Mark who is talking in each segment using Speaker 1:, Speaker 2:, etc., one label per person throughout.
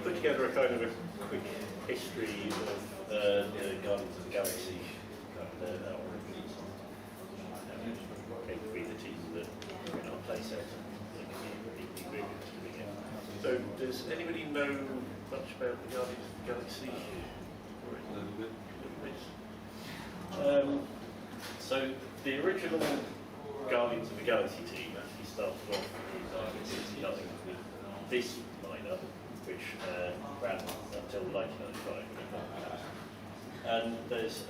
Speaker 1: I put together a kind of a quick history of Guardians of the Galaxy capabilities that are in our playset. So, does anybody know much about the Guardians of the Galaxy? So, the original Guardians of the Galaxy team actually started off in 1969 with this lineup, which ran until 1995. And there's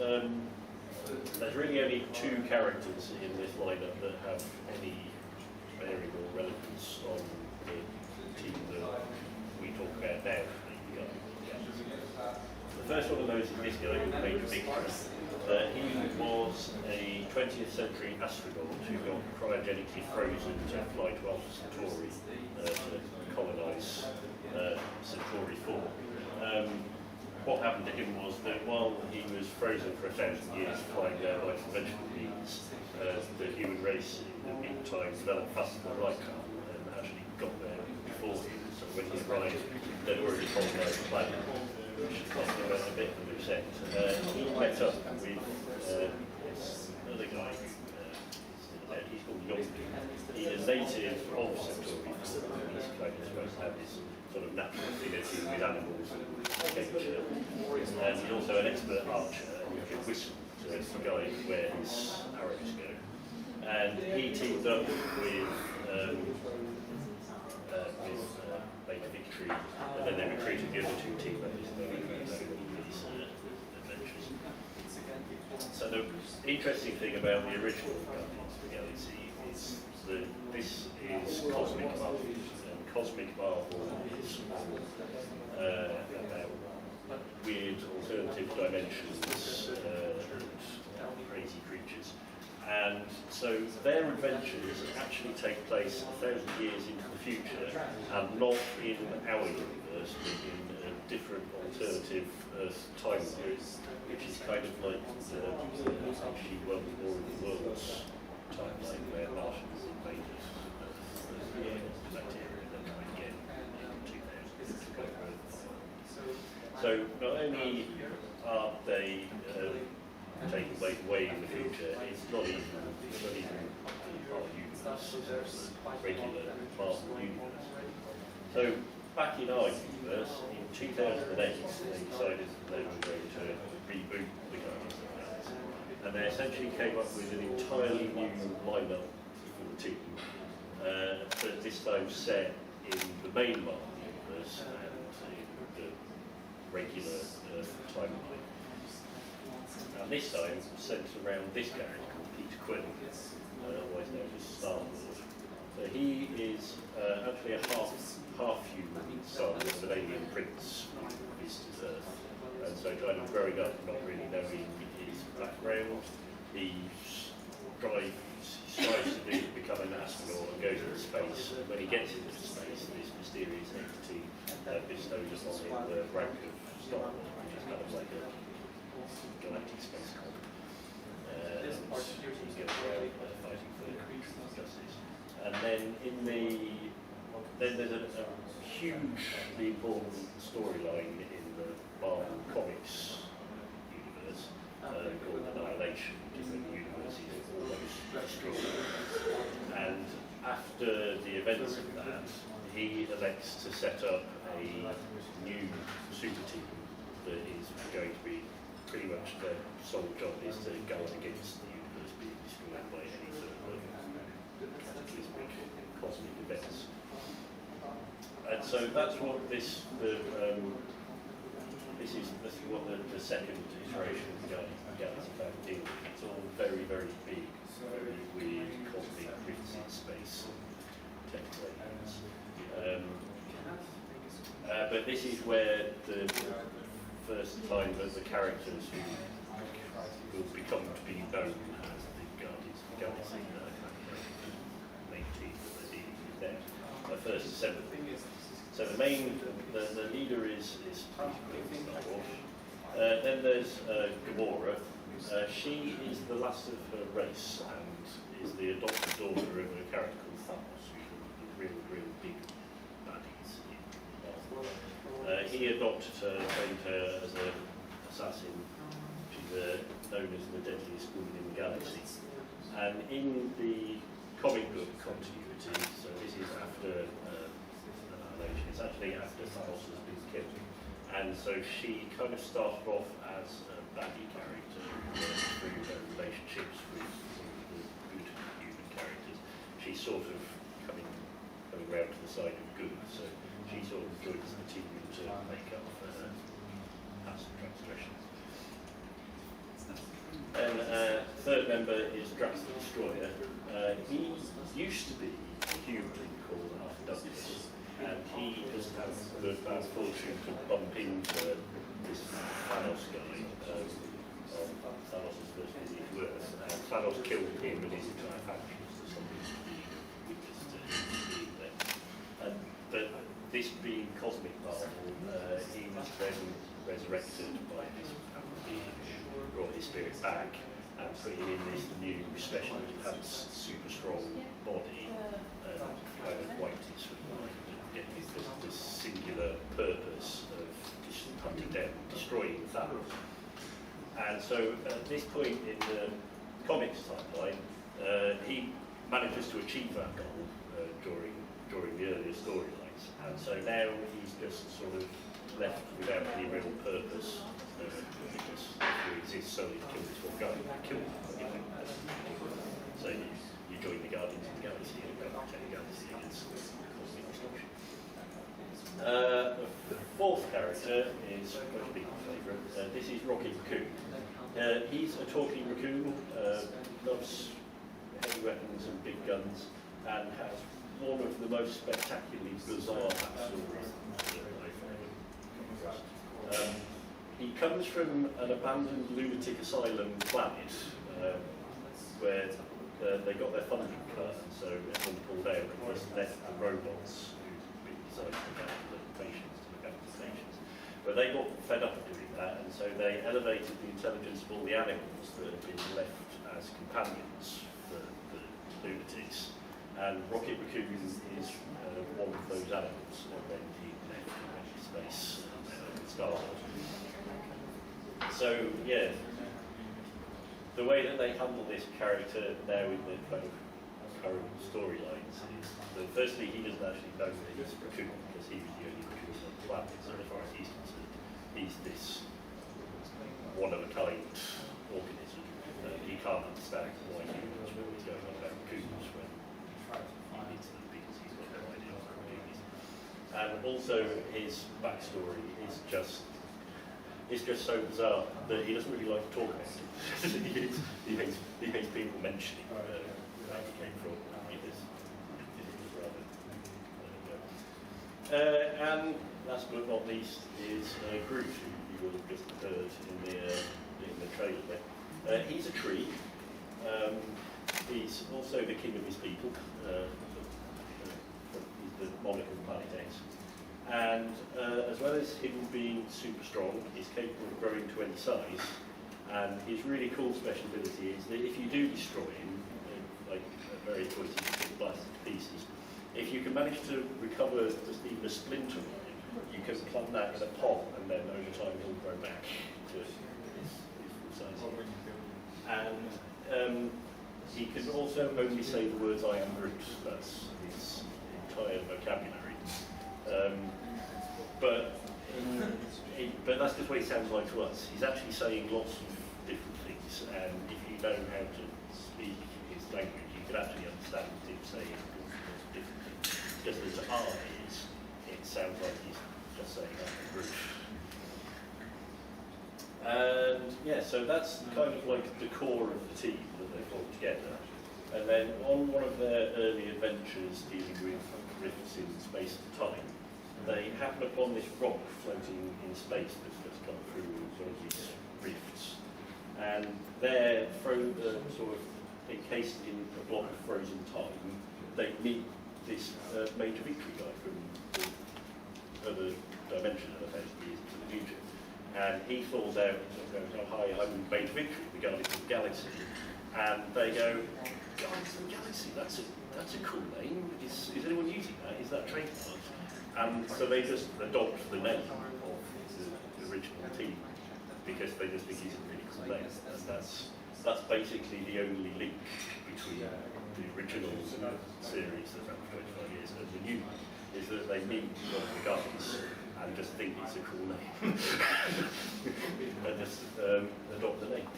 Speaker 1: really only two characters in this lineup that have any bearing or relevance on the team that we talk about now. The first one of those is this guy who made a big he was a 20th century astronaut who got cryogenically frozen to fly to Alpha Centauri to colonise Centauri 4. What happened to him was that while he was frozen for 1,000 years flying there by conventional means, the human race in the meantime developed faster than light and actually got there before him. So when he arrived, they'd already colonised the planet, which cost him a bit of a loose end. He met up with this other guy, he's called Yondu. He's a native of Centauri. He's kind of supposed to have this sort of natural affinity with animals and nature. And he's also an expert archer who can whistle to the guy where his arrows go. And he teamed up with Lake Victory, and then they recruited the other two team members that were going these adventures. So the interesting thing about the original Guardians of the Galaxy is that this is Cosmic Marvel, and Cosmic Marvel is about weird alternative dimensions and crazy creatures. And so their adventures actually take place 1,000 years into the future, and not in our universe, but in a different alternative Earth timeline, which is kind of like the actually War of the Worlds timeline, where Martians invaded bacteria and then come again in 2000. So not only are they taking place way in the future, it's not even our universe, it's a regular Marvel universe. So back in our universe, in 2008, they decided that they were going to reboot the Guardians of the Galaxy. And they essentially came up with an entirely new lineup for the team, but this time set in the main Marvel universe and in the regular timeline. And this time, centred around this character called Peter Quill, otherwise known as Star-Lord. So he is actually a half-human son of an alien prince who visited Earth. And so kind of growing up, not really knowing his background, he strives to become an astronaut and goes into space. And when he gets into space, this mysterious entity bestows upon him the rank of Star-Lord, which is kind of like a galactic space cop. He's going around fighting for justice. And then there's a hugely important storyline in the Marvel Comics universe called Annihilation, which is when the universe is almost destroyed. And after the events of that, he elects to set up a new super team that is going to be pretty much their sole job is to go against the universe being destroyed by any sort of cataclysmic cosmic events. And so that's what this is what the second iteration of the Galaxy found deal with. It's all very, very big, very weird, cosmic, rifts in space, techniques. But this is where the first time that the characters who will become to be known as the Guardians of the Galaxy, main team that they're dealing with there, are first assembled. So the leader is Star-Lord. Then there's Gamora. She is the last of her race and is the adopted daughter of a character called Thanos, who's one of the real big baddies in Marvel. he adopted her, trained her as an assassin. She's known as the deadliest woman in the galaxy. And in the comic book continuity, so this is after Annihilation, it's actually after Thanos has been killed. And so she kind of started off as a baddie character through her relationships with some of the good human characters. She's sort of coming round to the side of good, so she sort of joins the team to make up for her past transgressions. And third member is Drax the Destroyer. He used to be a human called Astrovik, and he just has the bad fortune to bump into this Thanos guy on Thanos' first visit to Earth, and Thanos killed him and his entire faction. But this being cosmic Marvel, he was then resurrected by this being, brought his spirit back and put him in this new special enhanced super strong body, kind of wiped his mind and getting this singular purpose of hunting down, destroying Thanos. And so at this point in the comics timeline, he manages to achieve that goal during the earlier storylines, and so now he's just sort of left without any real purpose, because he exists solely to kill this one guy and kill him. So you join the Guardians of the Galaxy and go protect the Galaxy against cosmic destruction. The fourth character is quite a big favourite. This is Rocket Raccoon. He's a talking raccoon, loves heavy weapons and big guns, and has one of the most spectacularly bizarre backstories that I've ever come across. He comes from an abandoned lunatic asylum planet where they got their funding cut, and so everyone pulled out and just left the robots who'd been decided to look after the patients to look after the patients. But they got fed up of doing that, and so they elevated the intelligence of all the animals that had been left as companions for the lunatics. And Rocket Raccoon is one of those animals, and then he left and went to space and started. So, yeah, the way that they handle this character now in the kind of current storylines is that firstly, he doesn't actually know that he's a raccoon, because he was the only raccoon on the planet, so as far as he's concerned, he's this one-of-a-kind organism. He can't understand why humans are always going on about raccoons when and also his backstory is just so bizarre that he doesn't really like to talk about it. he makes people mentioning where he came from. And last but not least is Groot, who you will have just heard in the trailer there. He's a tree. He's also the king of his people. The monarch of Planet X. And as well as him being super strong, he's capable of growing to any size. And his really cool special ability is that if you do destroy him, like a very pointy blasted to pieces, if you can manage to recover just even a splinter of him, you can plant that in a pot, and then over time he'll grow back to his full size. And he can also only say the words "I am Groot." That's his entire vocabulary. But that's just what he sounds like to us. He's actually saying lots of different things, and if you know how to speak his language, you can actually understand him saying different things. Just as eyes, it sounds like he's just saying "I am Groot." And yeah, so that's kind of like the core of the team that they've got together. And then on one of their early adventures dealing with rifts in space and time, they happen upon this rock floating in space that's just gone through one of these rifts. And they're sort of encased in a block of frozen time. They meet this Major Victory guy from the other dimension of 1,000 years into the future. And he falls out and sort of goes, "Oh, hi, I'm Major Victory, the Guardians of the Galaxy." And they go, "Guardians of the Galaxy, that's a cool name. Is anyone using that? Is that trademarked?" And so they just adopt the name of original team because they just think he's a really cool name, and that's basically the only link between the original series that ran for 25 years and the new one, is that they meet one of the guys and just think it's a cool name and just adopt the name.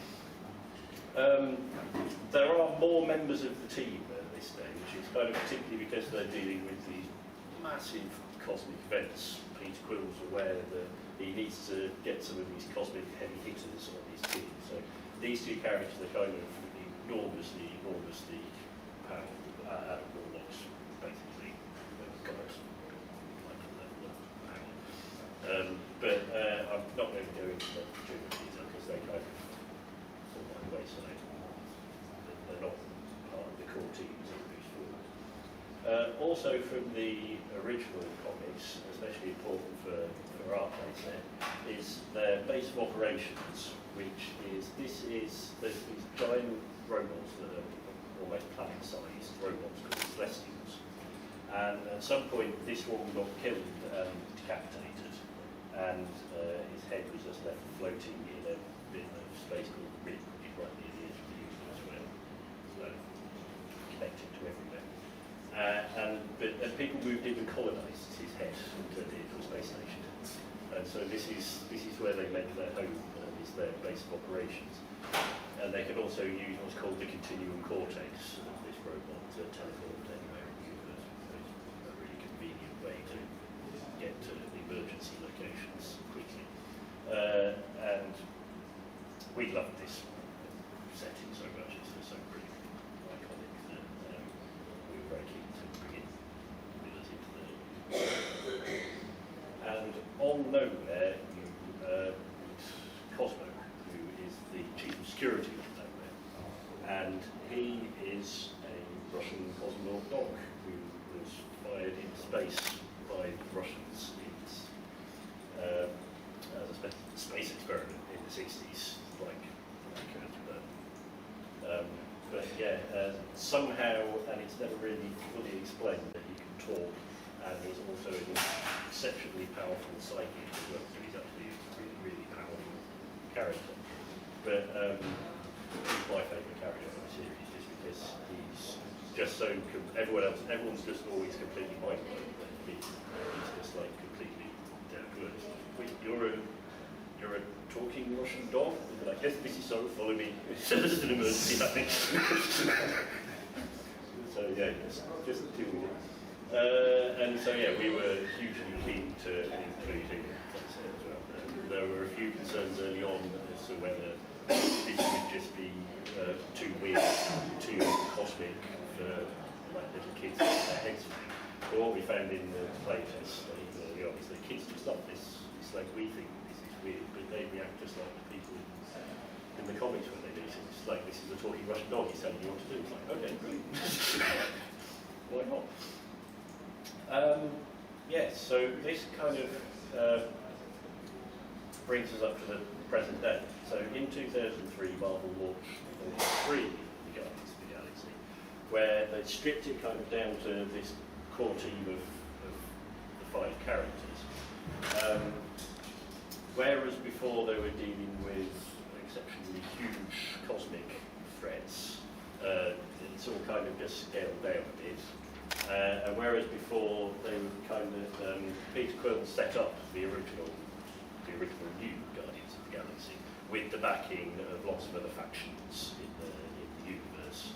Speaker 1: There are more members of the team at this stage. It's kind of particularly because they're dealing with these massive cosmic events. Peter Quill's aware that he needs to get some of these cosmic heavy hitters on his team. So these two characters are kind of enormously powerful out of warlocks, basically. Gods, like a level of power. But I'm not going to go into that too much detail because they kind of fall by the wayside. They're not part of the core teams that moves forward. Also from the original comics, especially important for our place there, is their base of operations, which is there's these giant robots that are almost planet-sized robots called Celestials. And at some point, this one got killed and decapitated, and his head was just left floating in a bit of space called the Rim, which is right near the edge of the universe, where it's connected to everywhere. But people moved in and colonised his head and turned it into a space station. And so this is where they make their home, is their base of operations. And they can also use what's called the continuum cortex of this robot to teleport anywhere in the universe. So it's a really convenient way to get to emergency locations quickly. And we loved this setting so much. It's so pretty iconic that we were very keen to bring it with us into the... And on Knowhere, you meet Cosmo, who is the chief of security of Knowhere. And he is a Russian cosmonaut dog who was fired into space by the Russians as a space experiment in the 60s, like but yeah, somehow, and it's never really fully explained, that he can talk, and he's also an exceptionally powerful psychic as well, so he's actually a really, really powerful character. But he's my favourite character in the series, just because he's just so, everyone's just always completely mind-blown, but he's just like completely down to earth. Wait, you're a talking Russian dog? And you're like, yes, this is so, follow me. It's just an emergency happening. So yeah, just deal with it. And so yeah, we were hugely keen to include him as well. There were a few concerns early on as to whether this would just be too weird, too cosmic for like little kids to get their heads around. But what we found in the playtest early on is that kids just love this. It's like we think this is weird, but they react just like the people in the comics when they do things. It's like, this is a talking Russian dog, he's telling you what to do. It's like, okay, great. Why not? Yes, so this kind of brings us up to the present day. So in 2003, Marvel launched three of the Guardians of the Galaxy, where they stripped it kind of down to this core team of the 5 characters. Whereas before they were dealing with exceptionally huge cosmic threats, it's all kind of just scaled down a bit. And whereas before they were kind of, Peter Quill set up the original new Guardians of the Galaxy with the backing of lots of other factions in the universe.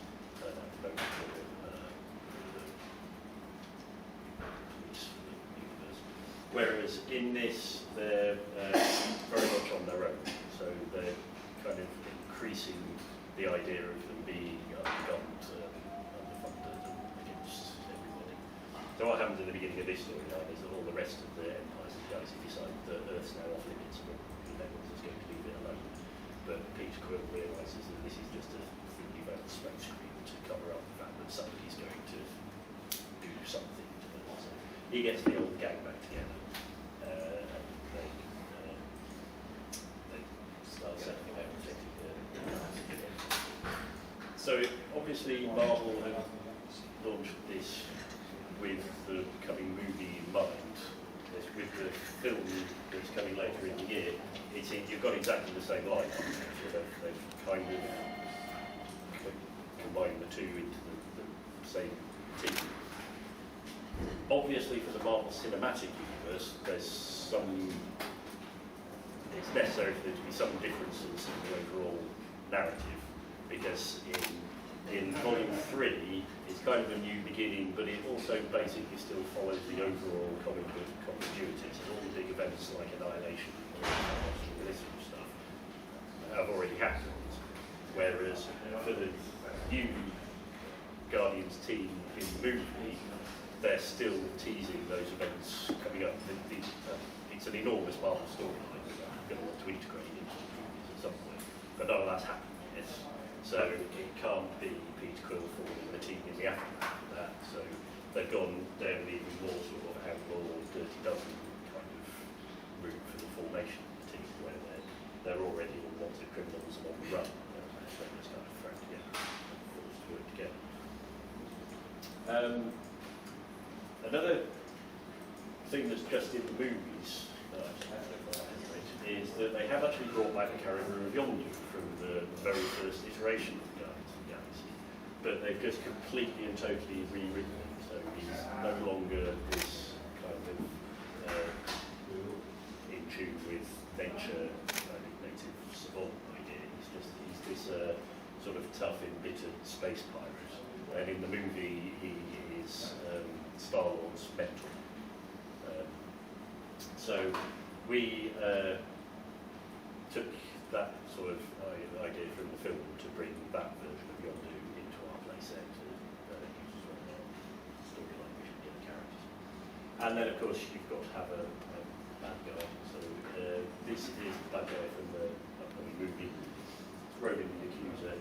Speaker 1: Whereas in this, they're very much on their own, so they're kind of increasing the idea of them being undergunned, underfunded, and against everybody. So what happens at the beginning of this storyline is that all the rest of the Empires of the Galaxy decide that Earth's now off limits and everyone's just going to leave it alone. But Peter Quill realises that this is just a fully developed smoke screen to cover up the fact that somebody's going to do something to them. So he gets the old gang back together. So obviously Marvel have launched this with the coming movie in mind. With the film that's coming later in the year, you've got exactly the same line. They've kind of combined the two into the same team. Obviously, for the Marvel Cinematic Universe, it's necessary for there to be some differences in the overall narrative, because in Volume 3, it's kind of a new beginning, but it also basically still follows the overall comic book continuity. So all the big events like Annihilation and all this sort of stuff have already happened, whereas for the new Guardians team in the movie, they're still teasing those events coming up. It's an enormous Marvel storyline that they're going to want to integrate into the movies at some point, but none of that's happened yet. So it can't be Peter Quill forming the team in the aftermath of that. So they've gone down an even more sort of outlaw, dirty dozen kind of route for the formation of the team, where they're already all wanted criminals and on the run. So it's kind of thrown together, forced to work together. Another thing that's just in the movies that is that they have actually brought back the character of Yondu from the very first iteration of Guardians of the Galaxy, but they've just completely and totally rewritten him. So he's no longer this kind of in tune with nature, native savant idea. He's this sort of tough, embittered space pirate, and in the movie he is Star-Lord's mentor. So we took that sort of idea from the film to bring that version of Yondu into our playset to use as well in our storyline, which should get the characters. And then, of course, you've got to have a bad guy. So this is the bad guy from the upcoming movie, Ronan the Accuser.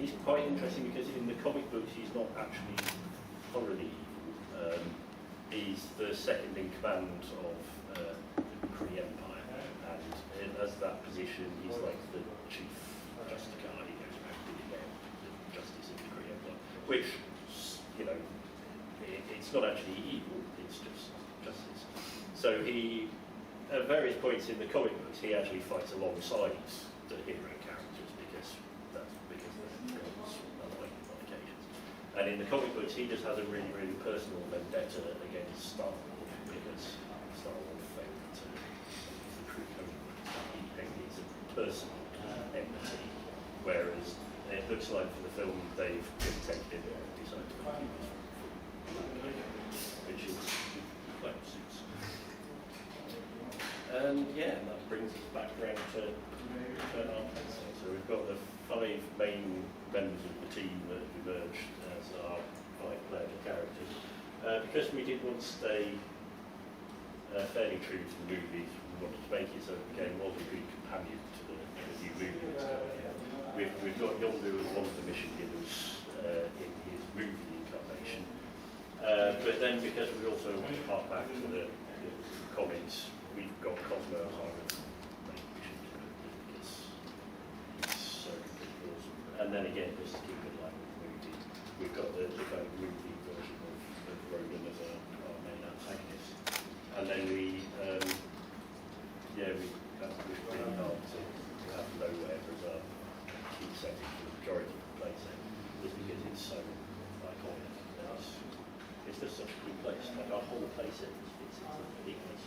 Speaker 1: He's quite interesting because in the comic books he's not actually thoroughly evil. He's the second in command of the Kree Empire, and as that position, he's like the chief justicar. He goes around doing the justice of the Kree Empire, which, you know, it's not actually evil, it's just justice. So he, at various points in the comic books, he actually fights alongside the hero characters because they're gods alike on occasions. And in the comic books, he just has a really, really personal vendetta against Star-Lord because Star-Lord failed to recruit him. He's a personal enmity, whereas it looks like for the film they've just taken it and decided to make it which is quite suits. And yeah, that brings us back around to our playset. So we've got the 5 main members of the team that have emerged as our 5-player characters. Because we did want to stay fairly true to the movies, we wanted to make it so the game was a good companion to the new movie that's coming out. We've got Yondu as one of the mission givers in his movie incarnation. But then because we also want to hark back to the comics, we've got Cosmo as our main mission giver because he's so completely awesome. And then again, just to keep it like with the movie, we've got the kind of movie version of Ronan as our main antagonist. And then we've really hard to have Knowhere as our key setting for the majority of the playset, just because it's so iconic. It's just such a cool place. Like our whole playset fits into the big place.